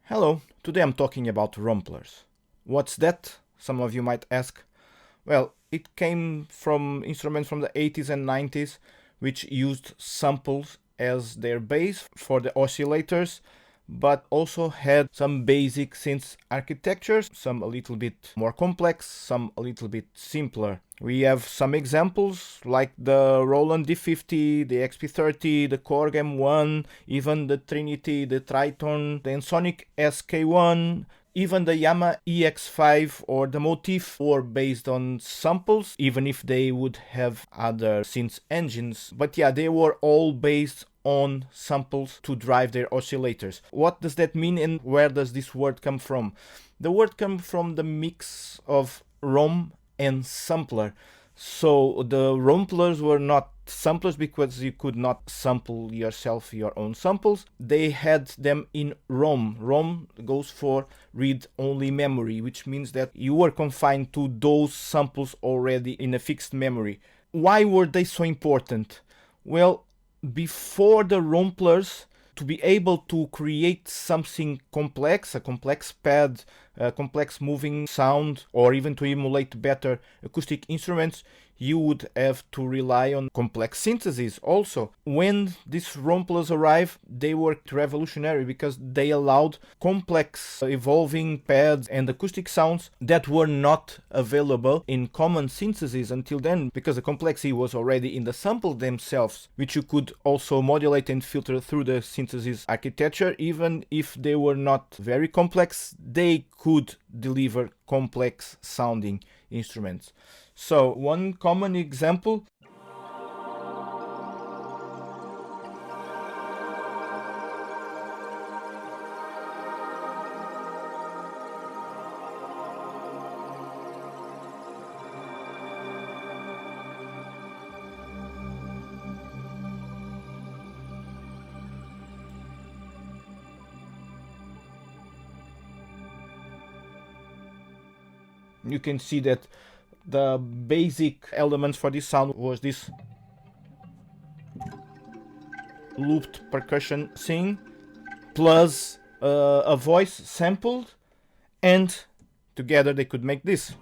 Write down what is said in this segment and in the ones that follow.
Hello, today I'm talking about Romplers. What's that? Some of you might ask. Well, it came from instruments from the 80s and 90s which used samples as their base for the oscillators, but also had some basic synth architectures, some a little bit more complex, some a little bit simpler. We have some examples like the Roland D50, the XP30, the Korg M1, even the Trinity, the Triton, the Ensoniq ESQ-1, even the Yamaha EX5 or the Motif were based on samples, even if they would have other synth engines. But yeah, they were all based on samples to drive their oscillators. What does that mean and where does this word come from? The word comes from the mix of rom and sampler. So the Romplers were not samplers because you could not sample yourself your own samples. They had them in ROM. ROM goes for read-only memory, which means that you were confined to those samples already in a fixed memory. Why were they so important? Well, before the Romplers, to be able to create something complex, a complex pad, a complex moving sound, or even to emulate better acoustic instruments, you would have to rely on complex synthesis also. When these Romplers arrived, they were revolutionary because they allowed complex evolving pads and acoustic sounds that were not available in common synthesis until then, because the complexity was already in the samples themselves, which you could also modulate and filter through the synthesis architecture. Even if they were not very complex, they could deliver complex sounding instruments. So one common example you can see that the basic elements for this sound was this looped percussion thing plus a voice sampled, and together they could make this.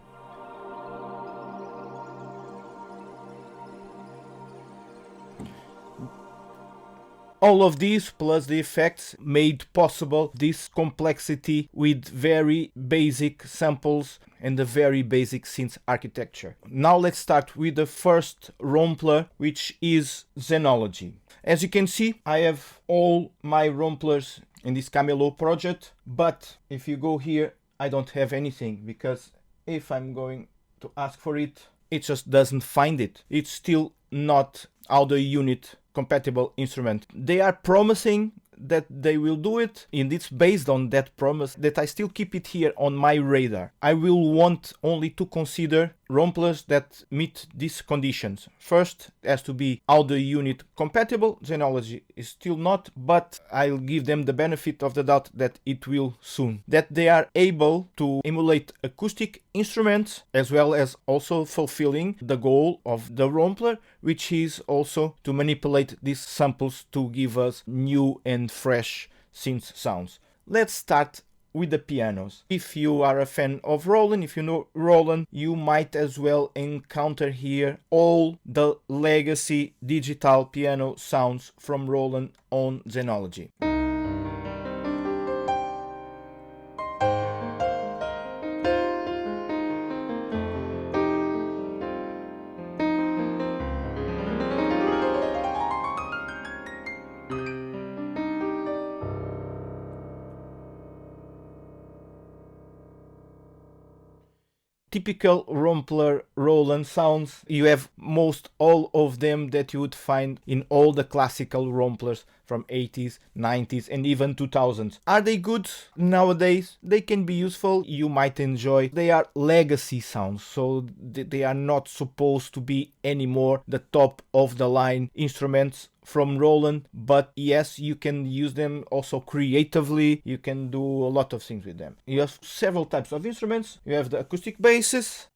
All of these plus the effects made possible this complexity with very basic samples and a very basic synth architecture. Now let's start with the first Rompler, which is Zenology. As you can see, I have all my Romplers in this Camelo project, but if you go here, I don't have anything, because if I'm going to ask for it, it just doesn't find it. It's still not audio unit compatible instrument. They are promising that they will do it, and it's based on that promise that I still keep it here on my radar. I will want only to consider Romplers that meet these conditions. First, it has to be audio unit compatible. Zenology is still not, but I'll give them the benefit of the doubt that it will soon. That they are able to emulate acoustic instruments, as well as also fulfilling the goal of the Rompler, which is also to manipulate these samples to give us new and fresh synth sounds. Let's start with the pianos. If you are a fan of Roland, if you know Roland, you might as well encounter here all the legacy digital piano sounds from Roland on Zenology. Typical Rompler Roland sounds, you have most all of them that you would find in all the classical Romplers from 80s, 90s and even 2000s. Are they good nowadays? They can be useful, you might enjoy. They are legacy sounds, so they are not supposed to be anymore the top of the line instruments from Roland, but yes, you can use them also creatively. You can do a lot of things with them. You have several types of instruments. You have the acoustic basses,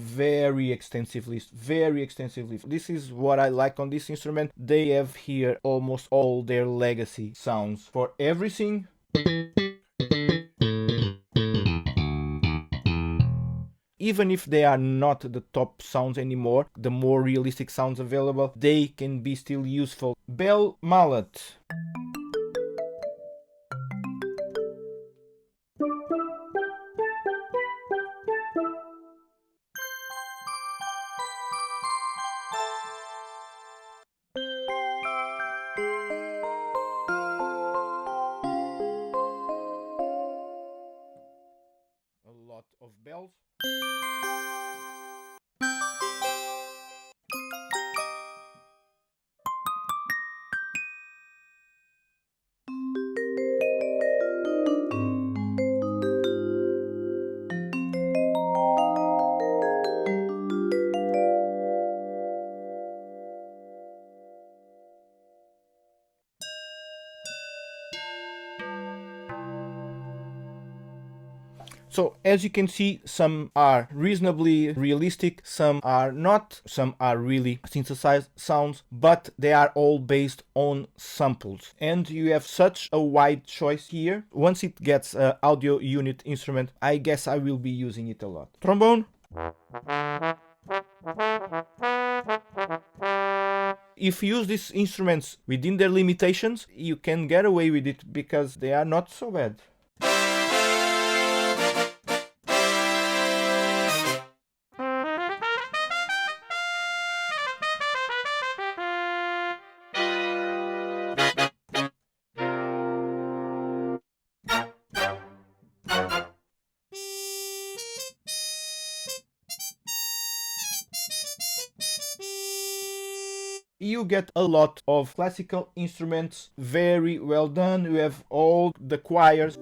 very extensive list, very extensive list. This is what I like on this instrument. They have here almost all their legacy sounds for everything. Even if they are not the top sounds anymore, the more realistic sounds available, they can be still useful. Bell mallet. A lot of bells. So as you can see, some are reasonably realistic, some are not, some are really synthesized sounds, but they are all based on samples. And you have such a wide choice here. Once it gets an audio unit instrument, I guess I will be using it a lot. Trombone. If you use these instruments within their limitations, you can get away with it because they are not so bad. You get a lot of classical instruments, very well done. You have all the choirs.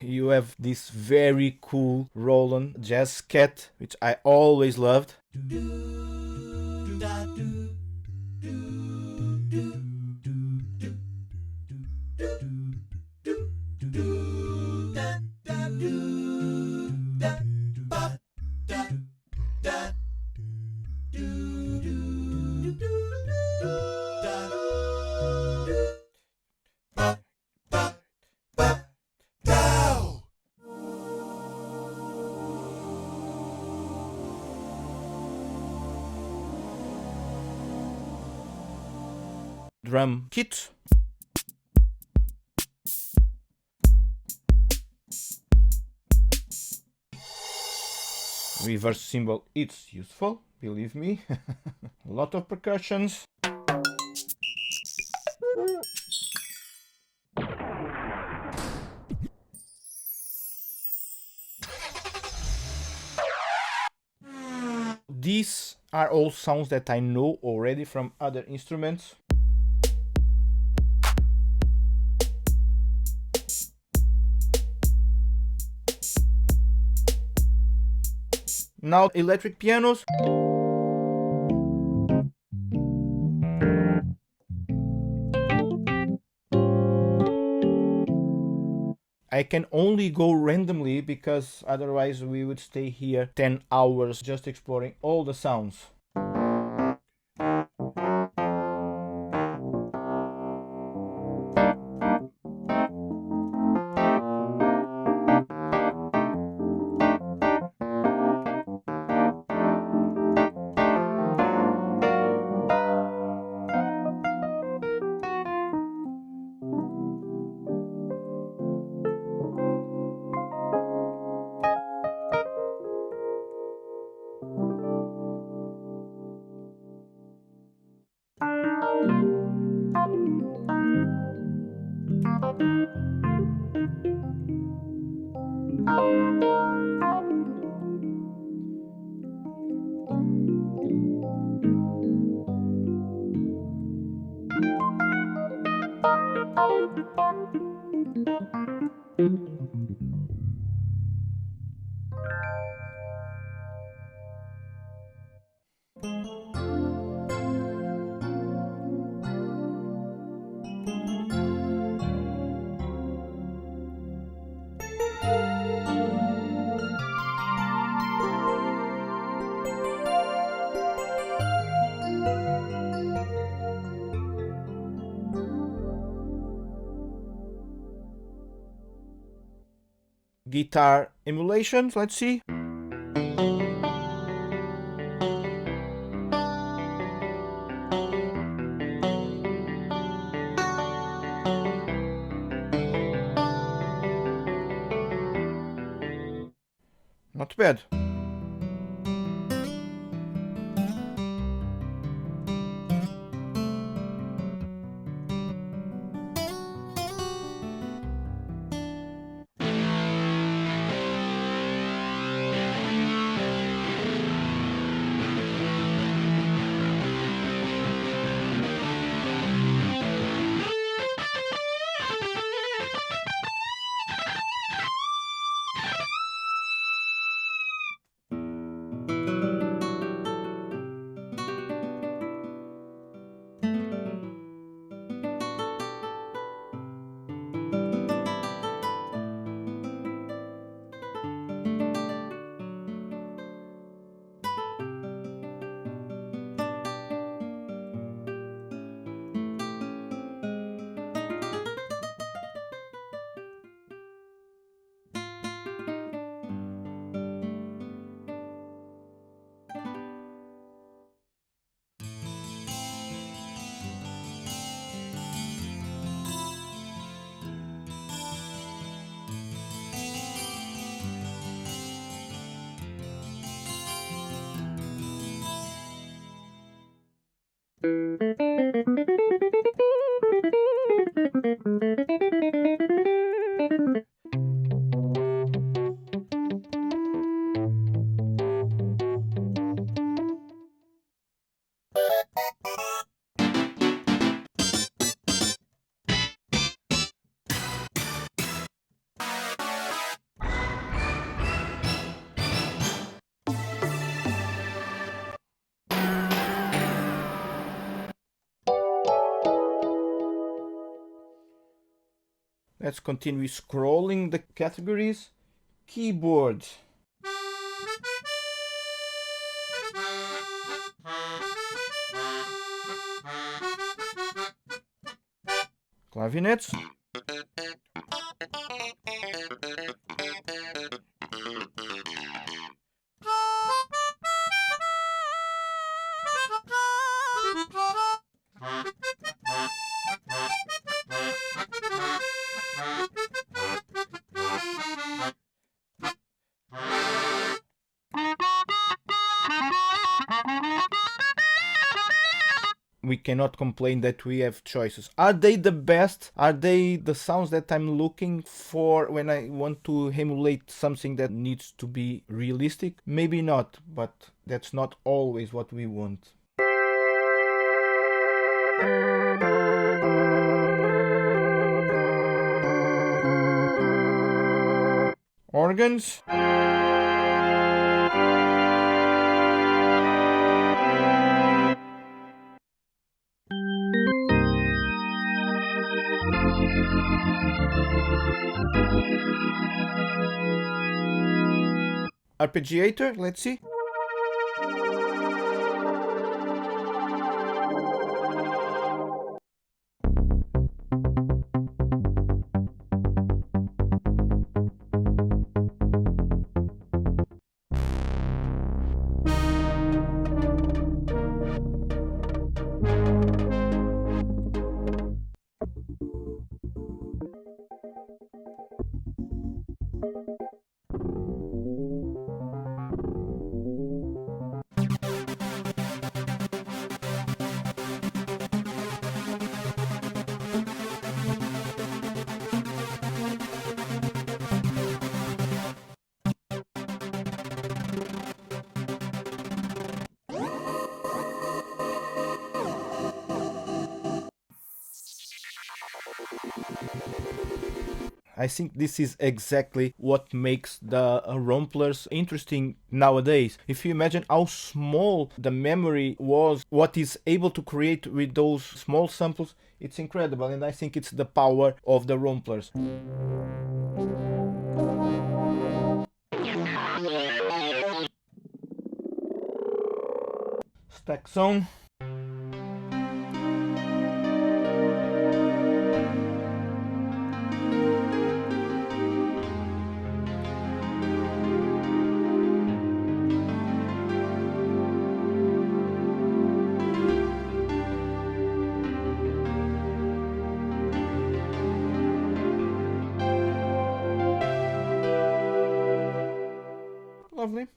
You have this very cool Roland Jazz Cat, which I always loved. Drum kit. Reverse cymbal, it's useful, believe me. A lot of percussions. These are all sounds that I know already from other instruments. Now electric pianos. I can only go randomly because otherwise we would stay here 10 hours just exploring all the sounds. guitar emulations. Let's see. Not bad. Let's continue scrolling the categories. Keyboard. Clavinets. We cannot complain that we have choices. Are they the best? Are they the sounds that I'm looking for when I want to emulate something that needs to be realistic? Maybe not, but that's not always what we want. Organs. Arpeggiator, let's see. I think this is exactly what makes the Romplers interesting nowadays. If you imagine how small the memory was, what is able to create with those small samples, it's incredible, and I think it's the power of the Romplers. Stack zone. Lovely.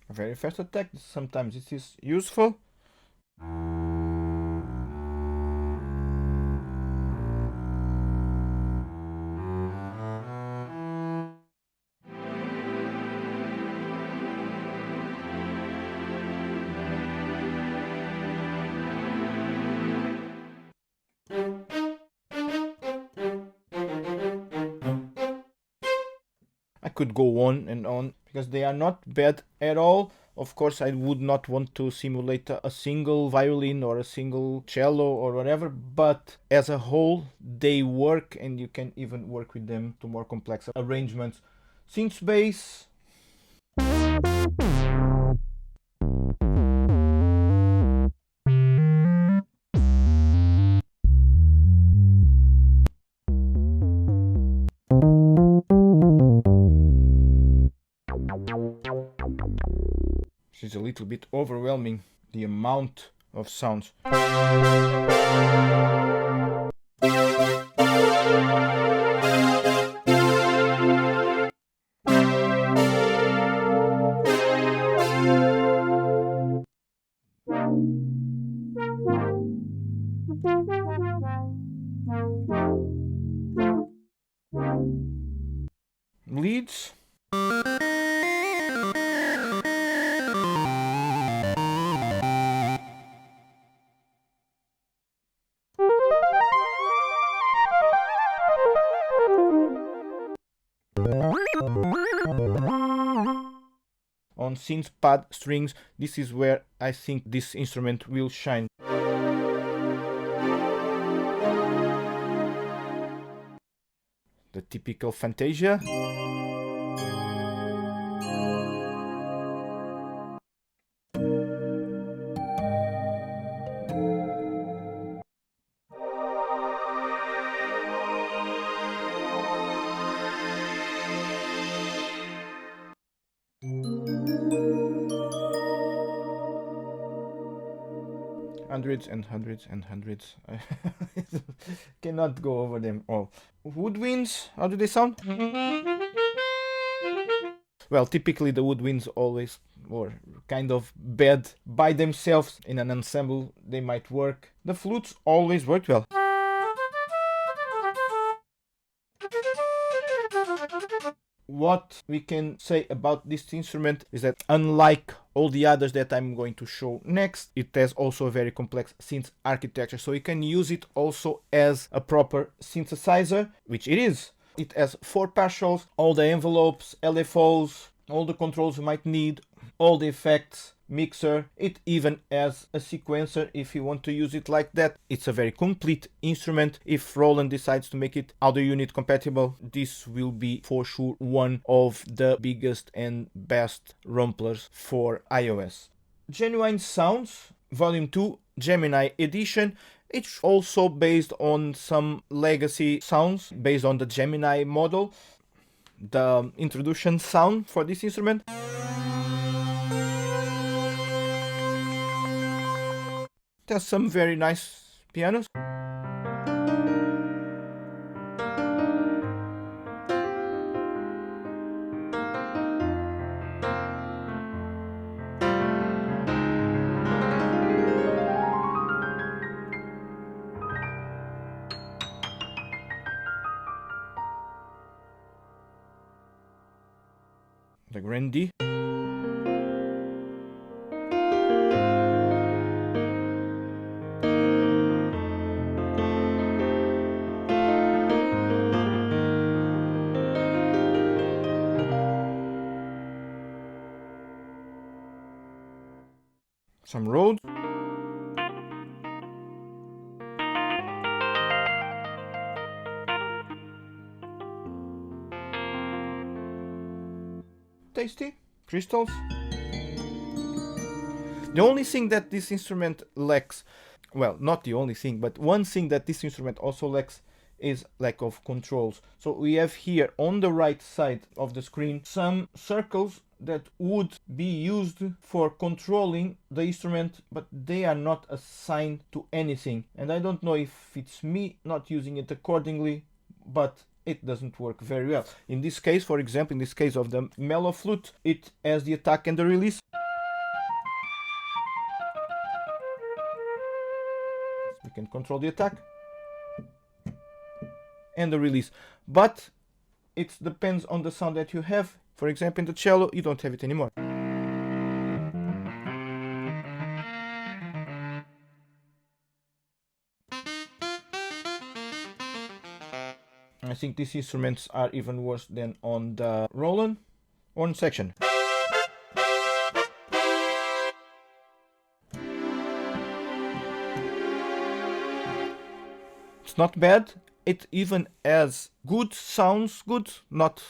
A very fast attack, sometimes it is useful. I could go on and on because they are not bad at all. Of course, I would not want to simulate a single violin or a single cello or whatever, but as a whole, they work, and you can even work with them to more complex arrangements. Synth bass. It's a little bit overwhelming, the amount of sounds. Leads. On synth pad strings, this is where I think this instrument will shine. The typical Fantasia. Hundreds and hundreds and hundreds. I cannot go over them all. Woodwinds, how do they sound? Well, typically the woodwinds always or kind of bad by themselves. In an ensemble they might work. The flutes always work well. What we can say about this instrument is that unlike all the others that I'm going to show next, it has also a very complex synth architecture, so you can use it also as a proper synthesizer, which it is. It has 4 partials, all the envelopes, LFOs, all the controls you might need, all the effects, mixer. It even has a sequencer if you want to use it like that. It's a very complete instrument. If Roland decides to make it audio unit compatible, this will be for sure one of the biggest and best Romplers for iOS. Genuine Sounds, Volume 2, Gemini edition. It's also based on some legacy sounds based on the Gemini model. The introduction sound for this instrument. There's some very nice pianos. The Grandi. some Rhodes. Tasty crystals. The only thing that this instrument lacks, well, not the only thing, but one thing that this instrument also lacks is lack of controls. So we have here on the right side of the screen some circles that would be used for controlling the instrument, but they are not assigned to anything. And I don't know if it's me not using it accordingly, but it doesn't work very well. In this case, for example, in this case of the mellow flute, it has the attack and the release. We can control the attack and the release, but it depends on the sound that you have. For example, in the cello, you don't have it anymore. I think these instruments are even worse than on the Roland horn section. It's not bad. It even has good sounds, not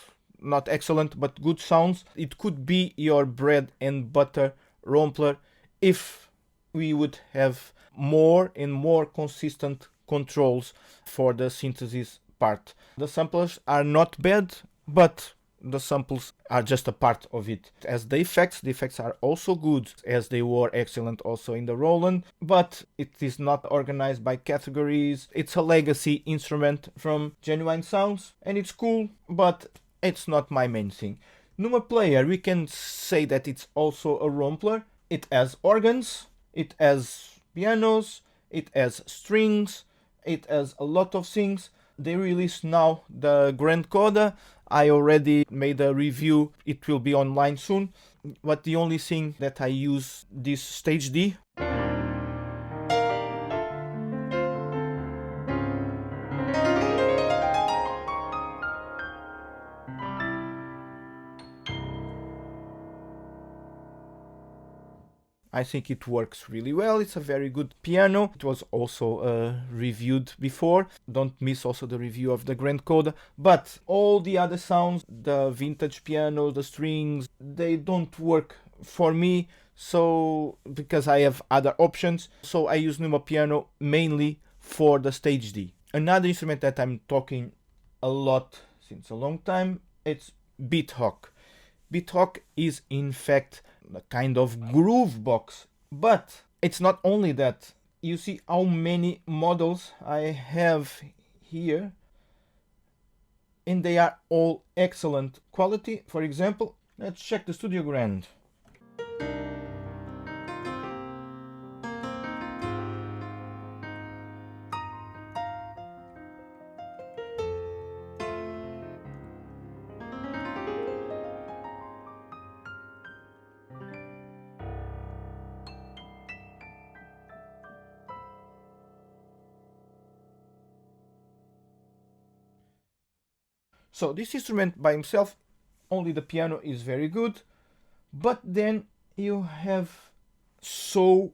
excellent, but good sounds. It could be your bread and butter Rompler if we would have more and more consistent controls for the synthesis part. The samplers are not bad, but the samples are just a part of it. As the effects are also good, as they were excellent also in the Roland, but it is not organized by categories. It's a legacy instrument from Genuine Sounds, and it's cool, but it's not my main thing. Numa Player, we can say that it's also a Rompler. It has organs, it has pianos, it has strings, it has a lot of things. They release now the Grand Coda. I already made a review, it will be online soon. But the only thing that I use this Stage D. I think it works really well. It's a very good piano. It was also reviewed before. Don't miss also the review of the Grand Coda. But all the other sounds, the vintage piano, the strings, they don't work for me. So, because I have other options. So I use Numa Piano mainly for the Stage D. Another instrument that I'm talking a lot since a long time, it's BeatHawk. BeatHawk is in fact a kind of groovebox, but it's not only that. You see how many models I have here, and they are all excellent quality. For example, let's check the Studio Grand. So this instrument by himself, only the piano is very good, but then you have so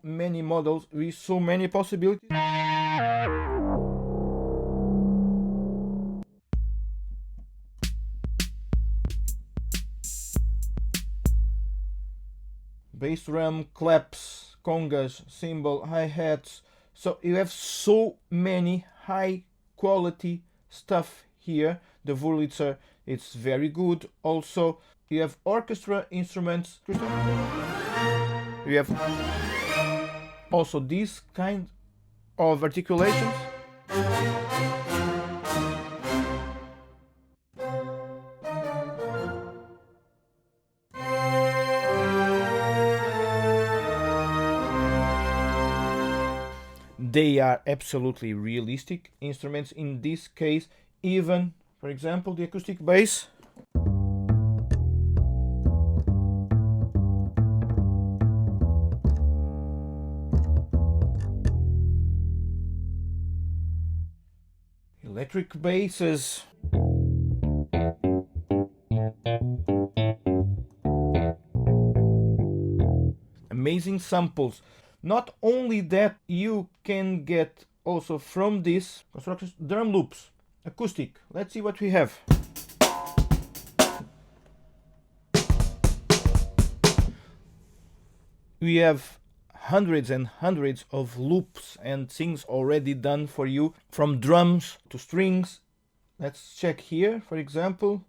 many models with so many possibilities. Bass drum, claps, congas, cymbal, hi-hats. So you have so many high quality stuff here. The Wurlitzer, it's very good. Also, you have orchestra instruments. You have also these kind of articulations. They are absolutely realistic instruments. In this case, even, for example, the acoustic bass. Electric basses. amazing samples. Not only that, you can get also from this construction drum loops, acoustic. Let's see what we have. We have hundreds and hundreds of loops and things already done for you, from drums to strings. Let's check here, for example.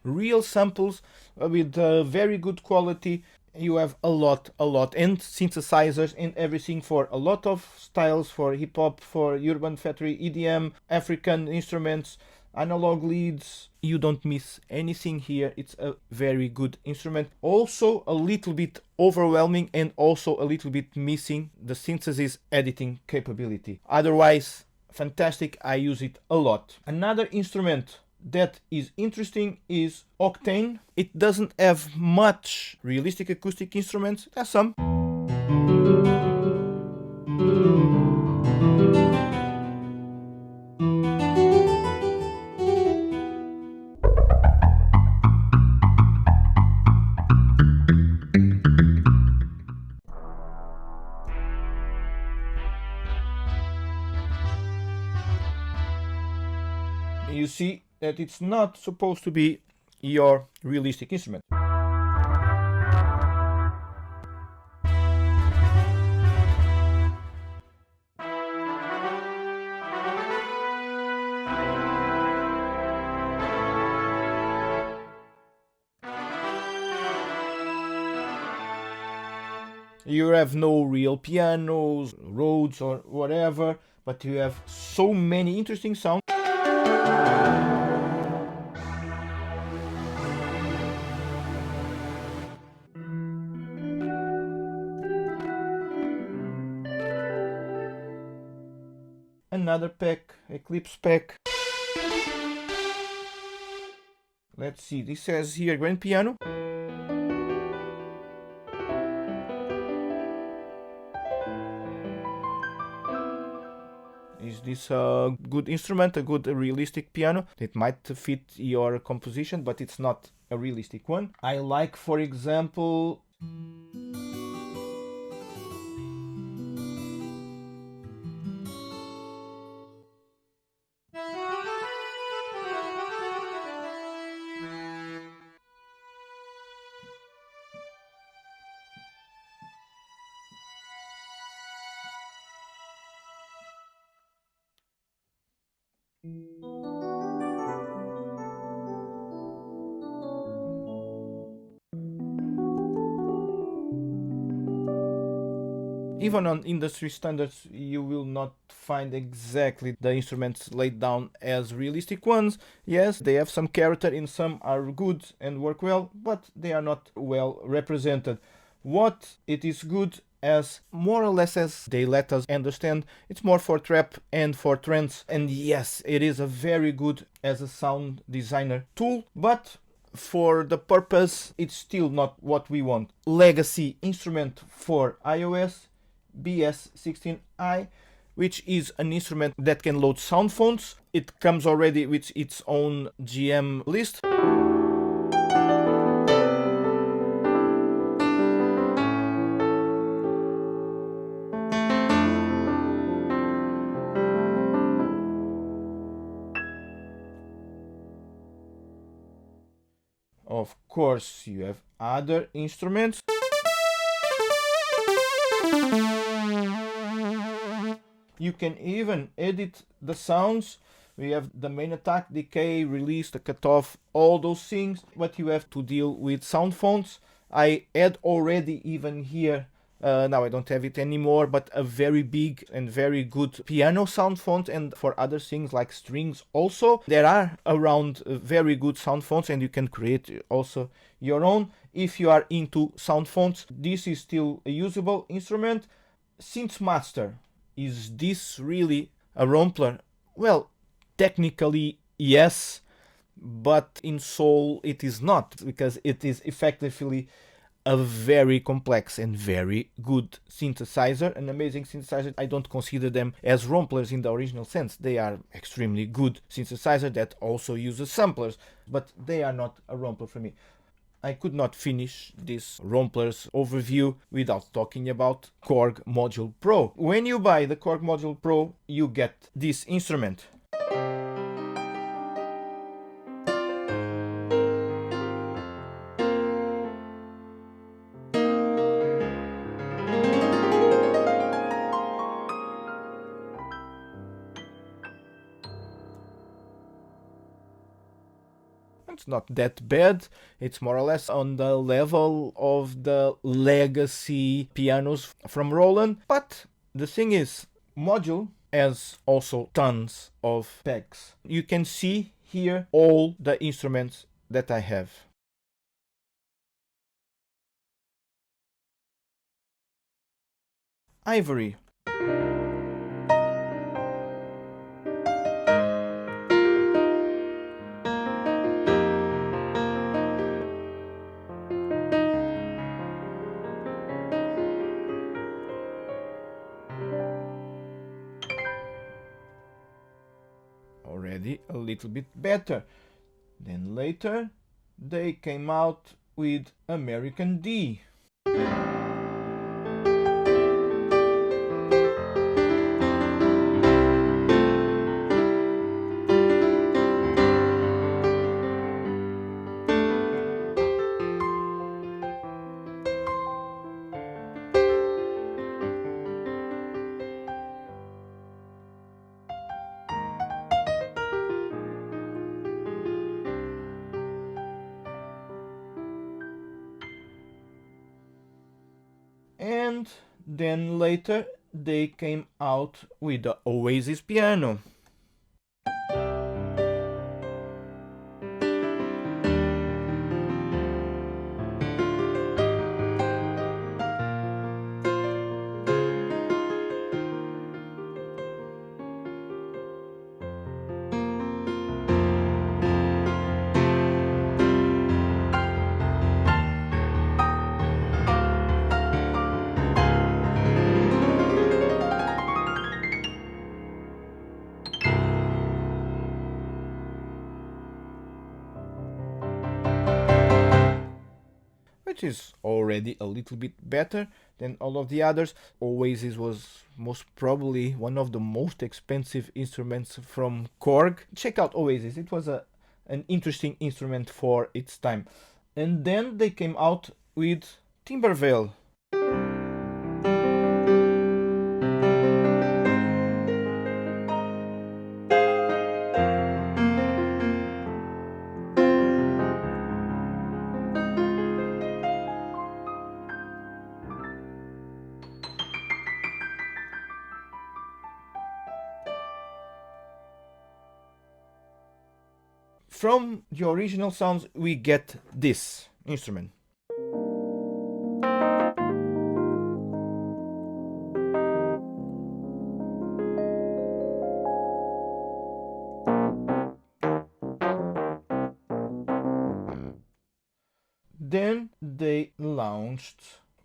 Real samples with very good quality. You have a lot, and synthesizers and everything for a lot of styles, for hip hop, for urban factory, EDM, African instruments, analog leads. You don't miss anything here. It's a very good instrument. Also a little bit overwhelming and also a little bit missing the synthesis editing capability. Otherwise, fantastic. I use it a lot. Another instrument that is interesting is Octane. It doesn't have much realistic acoustic instruments. It has some. You see that it's not supposed to be your realistic instrument. You have no real pianos, Rhodes or whatever, but you have so many interesting sounds. Another pack, Eclipse pack. Let's see, this says here grand piano. Is this a good instrument, a good realistic piano? It might fit your composition, but it's not a realistic one. I like, for example, even on industry standards, you will not find exactly the instruments laid down as realistic ones. Yes, they have some character, in some are good and work well, but they are not well represented. What it is good as, more or less as they let us understand, it's more for trap and for trance. And yes, it is a very good as a sound designer tool, but for the purpose, it's still not what we want. Legacy instrument for iOS, BS16i, which is an instrument that can load sound fonts. It comes already with its own GM list. Of course, you have other instruments. You can even edit the sounds. We have the main attack, decay, release, the cutoff, all those things. But you have to deal with sound fonts. I had already even here, now I don't have it anymore, but a very big and very good piano sound font, and for other things like strings also. There are around very good sound fonts, and you can create also your own if you are into sound fonts. This is still a usable instrument. Synth Master. Is this really a Rompler? Well, technically yes, but in soul it is not, because it is effectively a very complex and very good synthesizer, an amazing synthesizer. I don't consider them as Romplers in the original sense. They are extremely good synthesizer that also uses samplers, but they are not a Rompler for me. I could not finish this Romplers overview without talking about Korg Module Pro. When you buy the Korg Module Pro, you get this instrument. It's not that bad. It's more or less on the level of the legacy pianos from Roland. But the thing is, Module has also tons of pegs. You can see here all the instruments that I have. Ivory. Already a little bit better. Then later they came out with American D. And then later they came out with the Oasis piano. Which is already a little bit better than all of the others. Oasis was most probably one of the most expensive instruments from Korg. Check out Oasis, it was an interesting instrument for its time. And then they came out with Timbervale. From the original sounds we get this instrument. Then they launched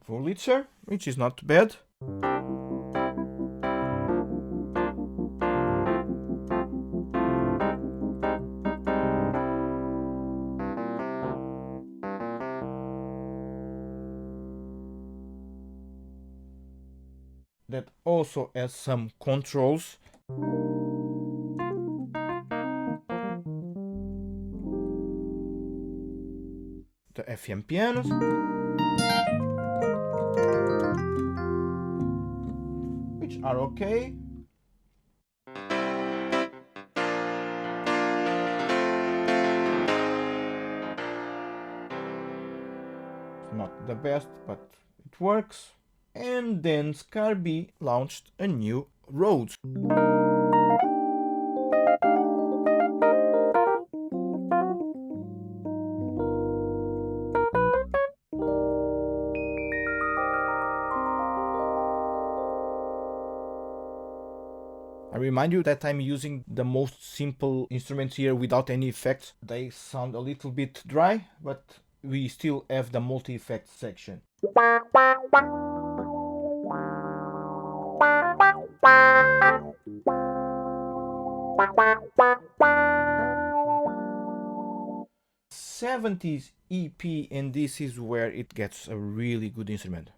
Wurlitzer, which is not bad. That also has some controls. The FM pianos. Which are okay. Not the best, but it works. And then Scarby launched a new Rhodes. I remind you that I'm using the most simple instruments here without any effects. They sound a little bit dry, but we still have the multi-effects section. '70s EP, and this is where it gets a really good instrument.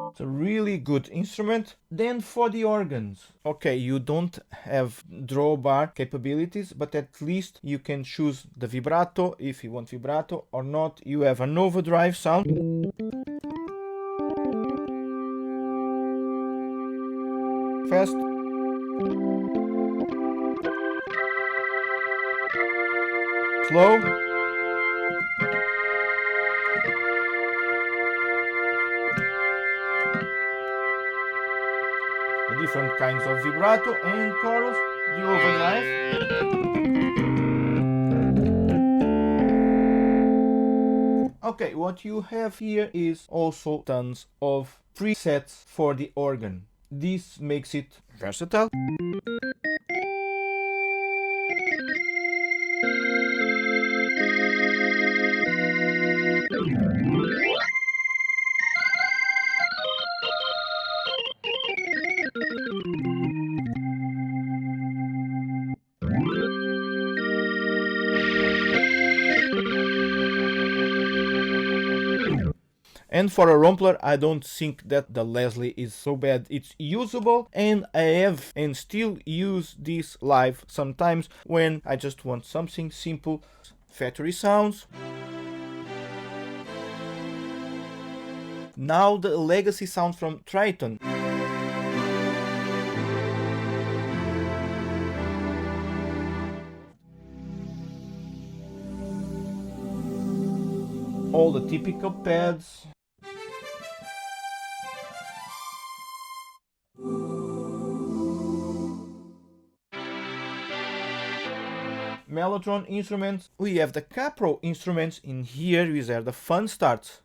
It's a really good instrument. Then for the organs, okay, you don't have drawbar capabilities, but at least you can choose the vibrato if you want vibrato or not. You have an overdrive sound. Fast. Slow. Different kinds of vibrato and chorus, the overdrive. Okay, what you have here is also tons of presets for the organ. This makes it versatile. And for a Rompler, I don't think that the Leslie is so bad. It's usable, and I have and still use this live sometimes when I just want something simple. Factory sounds. Now the legacy sound from Triton. All the typical pads. Mellotron instruments. We have the Capro instruments in here, these are the fun starts.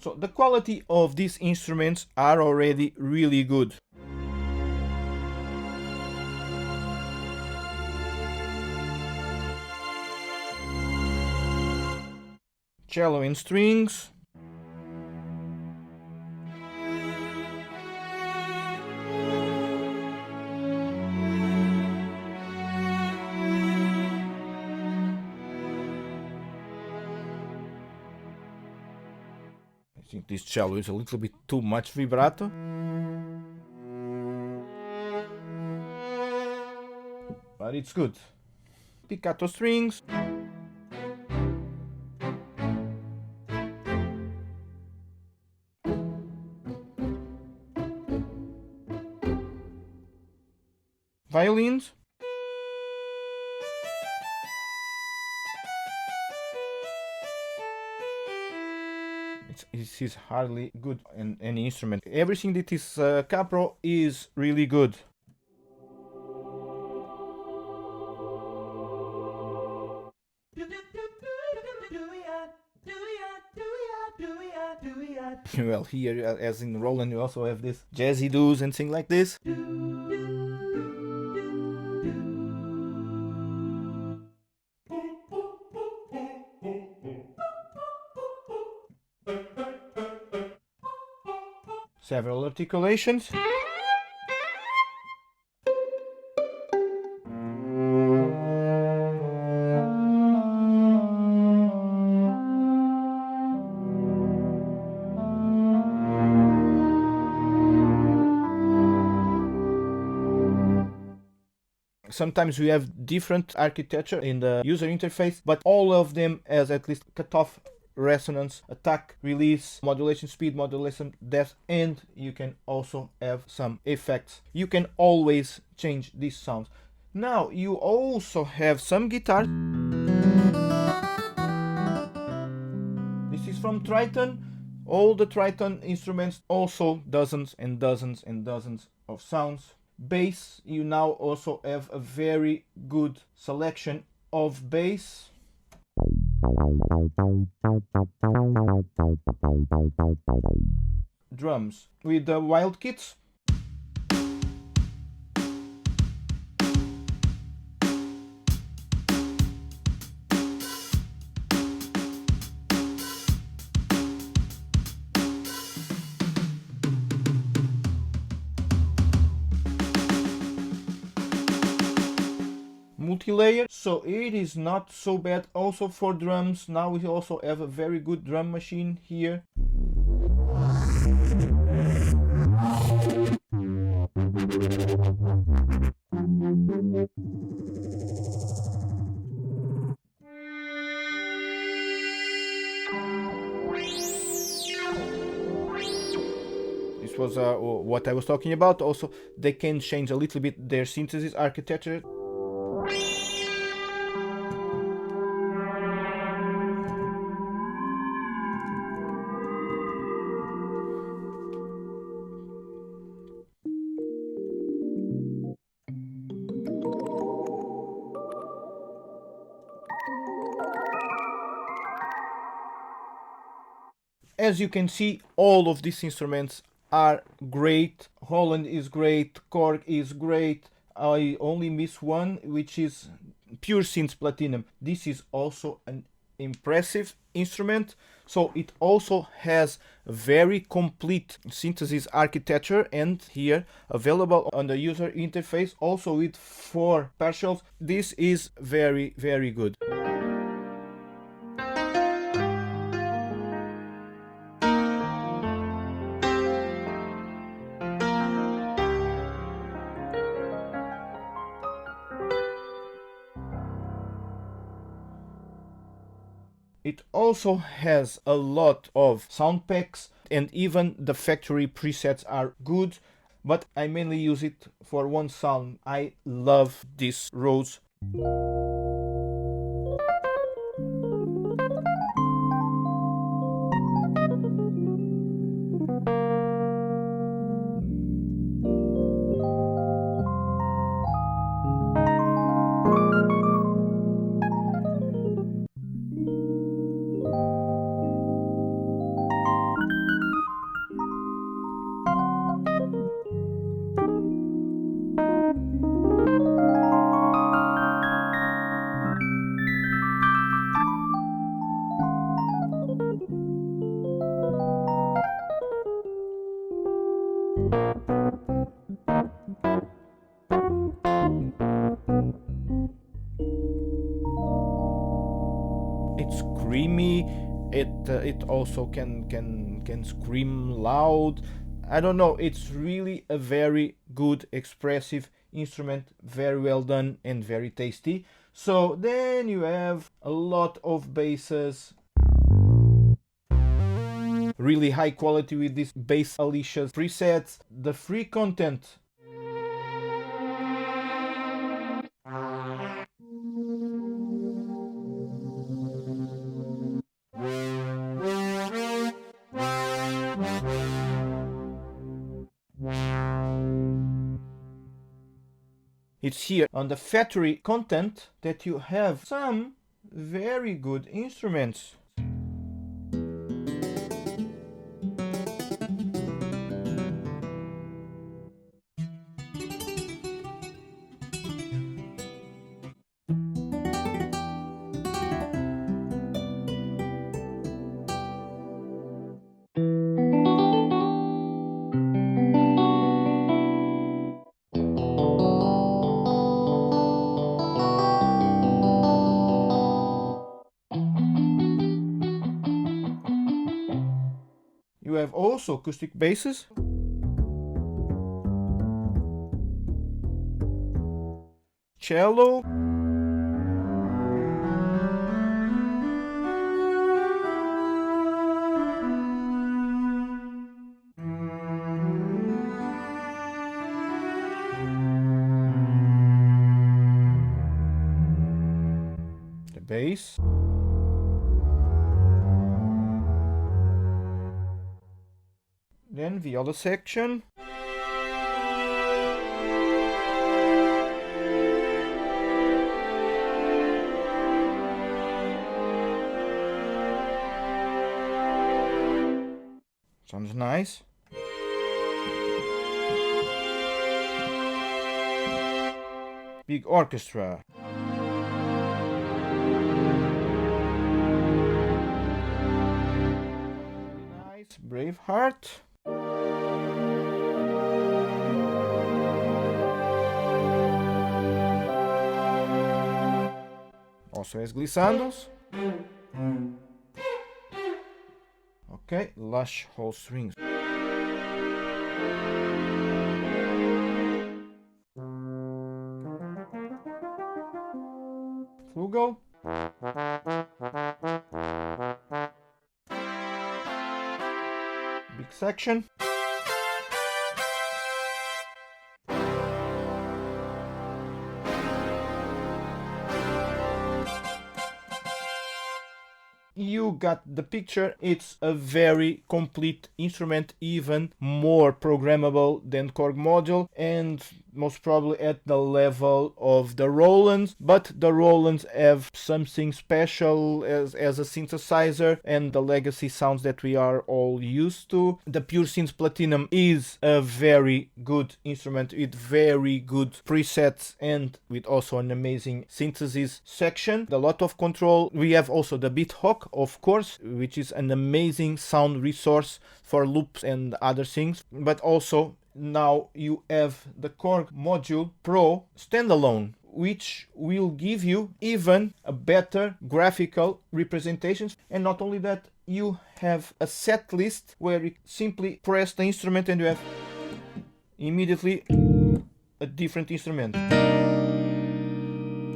So the quality of these instruments are already really good. Cello and strings. I think this cello is a little bit too much vibrato. But it's good. Piccato strings. Violins. This is hardly good in any instrument. Everything that is Capro is really good. Well, here, as in Roland, you also have this jazzy doos and things like this. several articulations. Sometimes we have different architecture in the user interface, but all of them has at least cutoff, resonance, attack, release, modulation speed, modulation depth, and you can also have some effects. You can always change these sounds. Now you also have some guitars. This is from Triton. All the Triton instruments, also dozens and dozens and dozens of sounds. Bass, you now also have a very good selection of bass. Drums with the wild kits. Multi-layer, so it is not so bad. Also for drums, now we also have a very good drum machine here. This was what I was talking about. Also, they can change a little bit their synthesis architecture. As you can see, all of these instruments are great. Roland is great, Korg is great. I only miss one, which is pure Synth Platinum. This is also an impressive instrument. So it also has a very complete synthesis architecture, and here available on the user interface, also with 4 partials. This is very, very good. It also has a lot of sound packs, and even the factory presets are good, but I mainly use it for one sound. I love this Rose. It's screamy. It also can scream loud. I don't know. It's really a very good, expressive instrument. Very well done and very tasty. So then you have a lot of basses. Really high quality with this bass Alicia presets. The free content. It's here on the factory content that you have some very good instruments. have also acoustic basses. Cello. The bass. Then viola section. Sounds nice. Big orchestra. Nice. Braveheart. Also has glissandos. Okay, lush whole strings. Flugel. Big section. You got the picture. It's a very complete instrument, even more programmable than Korg Module, and most probably at the level of the Rolands, but the Rolands have something special as a synthesizer and the legacy sounds that we are all used to. The pure Synth Platinum is a very good instrument with very good presets and with also an amazing synthesis section. A lot of control. We have also the BeatHawk, of course, which is an amazing sound resource for loops and other things, but also now you have the Korg Module Pro standalone, which will give you even a better graphical representations. And not only that, you have a set list where you simply press the instrument and you have immediately a different instrument.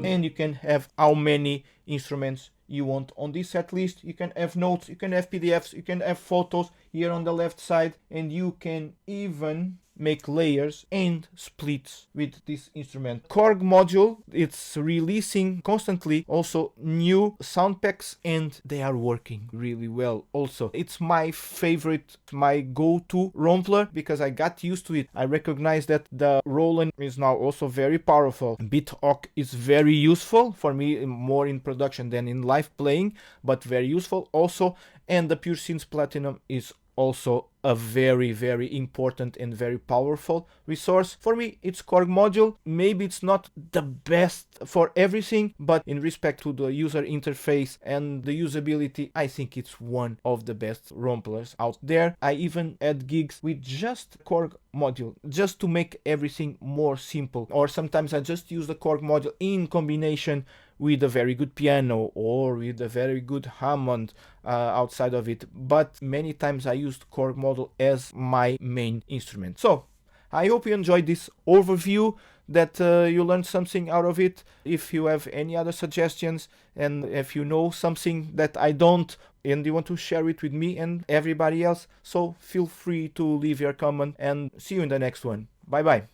And you can have how many instruments you want on this set list. You can have notes, you can have PDFs, you can have photos here on the left side, and you can even make layers and splits with this instrument. Korg Module, it's releasing constantly also new sound packs and they are working really well also. It's my favorite, my go-to Rompler because I got used to it. I recognize that the Roland is now also very powerful. BeatHawk is very useful for me, more in production than in live playing, but very useful also. And the Pure Synth Platinum is also a very, very important and very powerful resource. For me, it's Korg Module. Maybe it's not the best for everything, but in respect to the user interface and the usability, I think it's one of the best Romplers out there. I even had gigs with just Korg Module, just to make everything more simple. Or sometimes I just use the Korg Module in combination with a very good piano or with a very good Hammond outside of it, but many times I used Korg Module as my main instrument. So I hope you enjoyed this overview, that you learned something out of it. If you have any other suggestions and if you know something that I don't and you want to share it with me and everybody else, so feel free to leave your comment and see you in the next one. Bye bye.